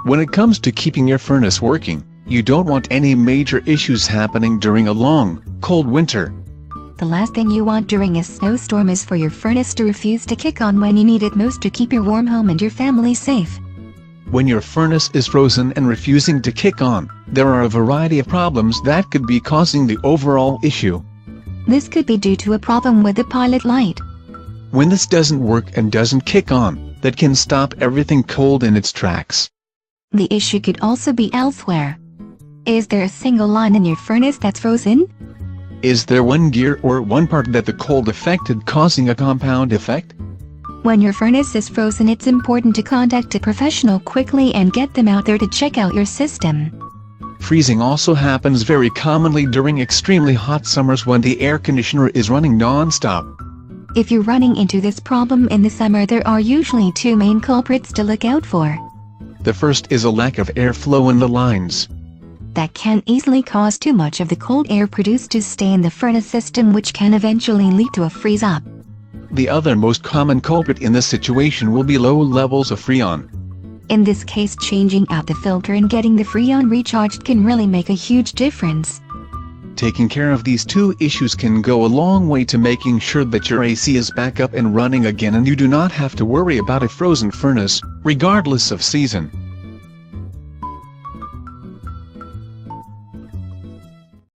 When it comes to keeping your furnace working, you don't want any major issues happening during a long, cold winter. The last thing you want during a snowstorm is for your furnace to refuse to kick on when you need it most to keep your warm home and your family safe. When your furnace is frozen and refusing to kick on, there are a variety of problems that could be causing the overall issue. This could be due to a problem with the pilot light. When this doesn't work and doesn't kick on, that can stop everything cold in its tracks. The issue could also be elsewhere. Is there a single line in your furnace that's frozen? Is there one gear or one part that the cold affected, causing a compound effect? When your furnace is frozen, it's important to contact a professional quickly and get them out there to check out your system. Freezing also happens very commonly during extremely hot summers when the air conditioner is running non-stop. If you're running into this problem in the summer, there are usually two main culprits to look out for. The first is a lack of airflow in the lines. That can easily cause too much of the cold air produced to stay in the furnace system, which can eventually lead to a freeze-up. The other most common culprit in this situation will be low levels of Freon. In this case, changing out the filter and getting the Freon recharged can really make a huge difference. Taking care of these two issues can go a long way to making sure that your AC is back up and running again and you do not have to worry about a frozen furnace, regardless of season.